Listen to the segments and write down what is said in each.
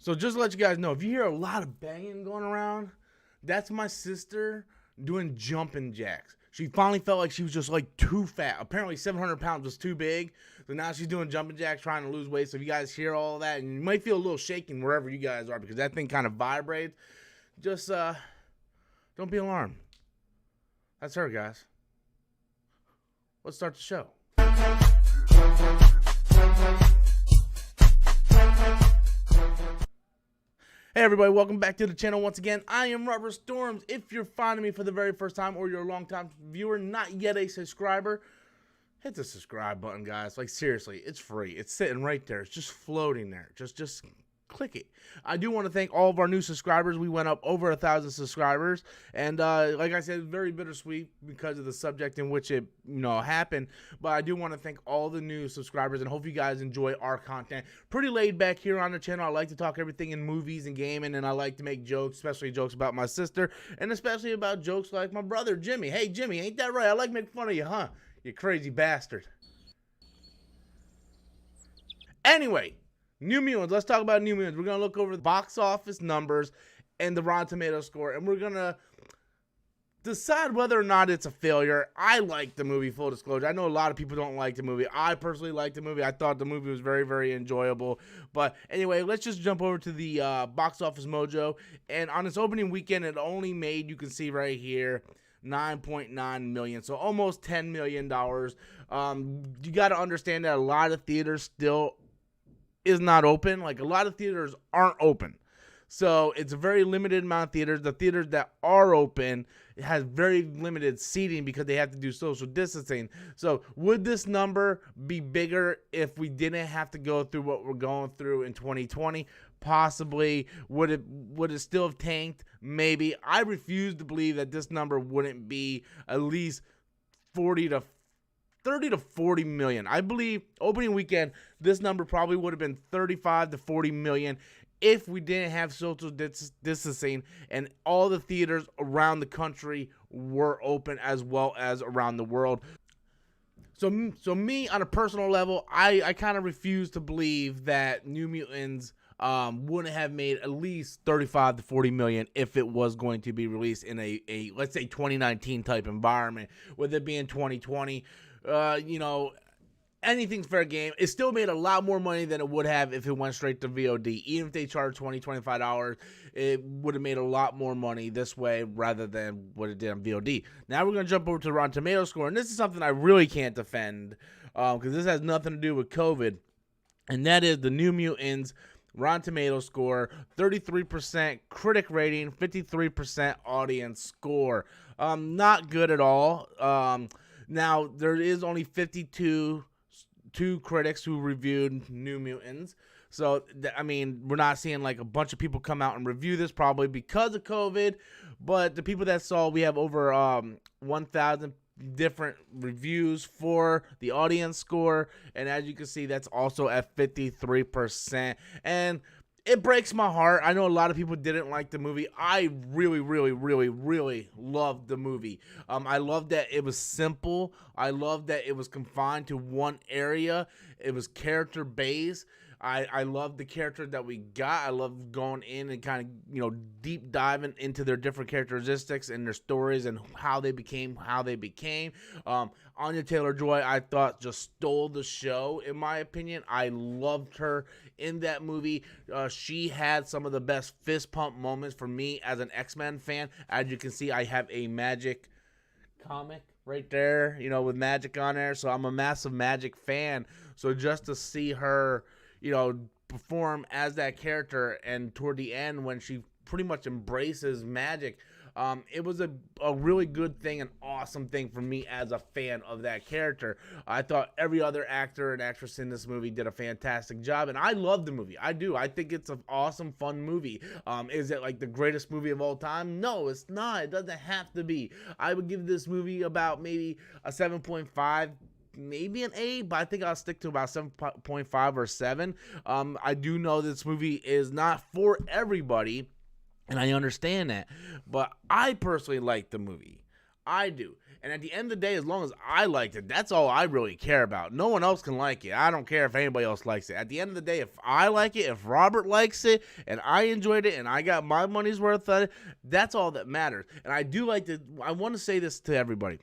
So just to let you guys know, if you hear a lot of banging going around, that's my sister doing jumping jacks. She finally felt like she was just like too fat. Apparently 700 pounds was too big. So now she's doing jumping jacks, trying to lose weight. So if you guys hear all that, and you might feel a little shaking wherever you guys are because that thing kind of vibrates, just don't be alarmed. That's her, guys. Let's start the show. Hey everybody, welcome back to the channel once again. I am Rubber Storms. If you're finding me for the very first time or you're a long-time viewer, not yet a subscriber, hit the subscribe button, guys. Like, seriously, it's free. It's sitting right there. It's just floating there. Just click it. I do want to thank all of our new subscribers. We went up over 1,000 subscribers, and like I said, very bittersweet because of the subject in which it happened. But I do want to thank all the new subscribers, and hope you guys enjoy our content. Pretty laid back here on the channel. I like to talk everything in movies and gaming, and I like to make jokes, especially jokes about my sister, and especially about jokes like my brother Jimmy. Hey Jimmy, ain't that right? I like making fun of you, huh? You crazy bastard. Anyway, New Mutants. Let's talk about New Mutants. We're going to look over the box office numbers and the Rotten Tomatoes score, and we're going to decide whether or not it's a failure. I like the movie, full disclosure. I know a lot of people don't like the movie. I personally like the movie. I thought the movie was very, very enjoyable. But anyway, let's just jump over to the box office mojo. And on its opening weekend, it only made, you can see right here, $9.9 million, so almost $10 million. You got to understand that a lot of theaters still is not open. Like, a lot of theaters aren't open, so it's a very limited amount of theaters. The theaters that are open, it has very limited seating because they have to do social distancing. So would this number be bigger if we didn't have to go through what we're going through in 2020? Possibly. Would it still have tanked? Maybe. I refuse to believe that this number wouldn't be at least 30 to 40 million. I believe opening weekend, this number probably would have been 35 to 40 million if we didn't have social distancing and all the theaters around the country were open as well as around the world. So me, on a personal level, I kind of refuse to believe that New Mutants wouldn't have made at least 35 to 40 million if it was going to be released in a let's say 2019 type environment, with it being 2020. Anything's fair game. It still made a lot more money than it would have if it went straight to VOD. Even if they charged $20-$25, it would have made a lot more money this way rather than what it did on VOD. Now we're going to jump over to the Rotten Tomatoes score, and this is something I really can't defend because this has nothing to do with COVID, and that is the New Mutants Rotten Tomatoes score, 33% critic rating, 53% audience score. Not good at all. Now, there is only 52 critics who reviewed New Mutants. So, I mean, we're not seeing like a bunch of people come out and review this, probably because of COVID. But the people that saw, we have over 1,000 different reviews for the audience score. And as you can see, that's also at 53%. And it breaks my heart. I know a lot of people didn't like the movie. I really, really, really, really loved the movie. I loved that it was simple. I loved that it was confined to one area. It was character-based. I loved the character that we got. I loved going in and kind of, deep diving into their different characteristics and their stories and how they became. Anya Taylor-Joy, I thought, just stole the show, in my opinion. I loved her in that movie. She had some of the best fist pump moments for me as an X-Men fan. As you can see, I have a Magic comic right there, with Magic on there. So I'm a massive Magic fan. So just to see her, perform as that character, and toward the end when she pretty much embraces Magic, it was a really good thing, an awesome thing for me as a fan of that character. I thought every other actor and actress in this movie did a fantastic job, and I love the movie. I do. I think it's an awesome, fun movie. Is it like the greatest movie of all time? No, it's not. It doesn't have to be. I would give this movie about maybe a 7.5, maybe an 8, but I think I'll stick to about 7.5 or 7. I do know this movie is not for everybody, and I understand that, but I personally like the movie. I do. And at the end of the day, as long as I liked it, that's all I really care about. No one else can like it. I don't care if anybody else likes it. At the end of the day, if I like it, if Robert likes it, and I enjoyed it, and I got my money's worth of it, that's all that matters. And I want to say this to everybody.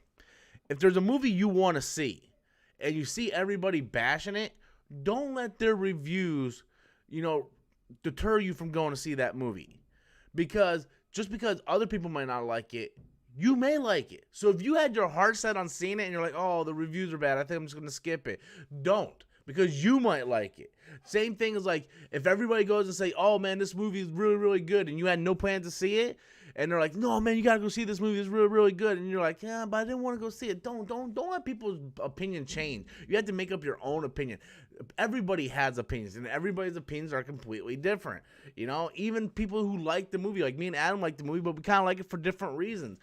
If there's a movie you want to see, and you see everybody bashing it, don't let their reviews, deter you from going to see that movie. Because just because other people might not like it, you may like it. So if you had your heart set on seeing it and you're like, oh, the reviews are bad, I think I'm just going to skip it. Don't. Because you might like it. Same thing as like if everybody goes and say, oh man, this movie is really, really good, and you had no plan to see it, and they're like, no man, you gotta go see this movie, it's really, really good, and you're like, yeah, but I didn't want to go see it. Don't let people's opinion change. You have to make up your own opinion. Everybody has opinions, and everybody's opinions are completely different. Even people who like the movie, like me and Adam like the movie, but we kind of like it for different reasons,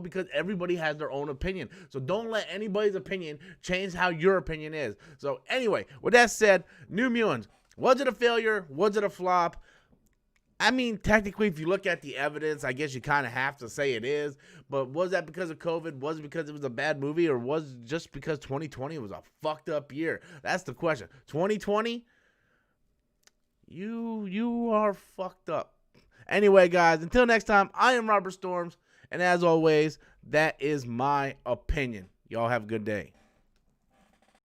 because everybody has their own opinion. So don't let anybody's opinion change how your opinion is. So anyway, with that said, New Mutants, was it a failure? Was it a flop? I mean, technically, if you look at the evidence, I guess you kind of have to say it is. But was that because of COVID? Was it because it was a bad movie? Or was it just because 2020 was a fucked up year? That's the question. 2020? You are fucked up. Anyway, guys, until next time, I am Robert Storms. And as always, that is my opinion. Y'all have a good day.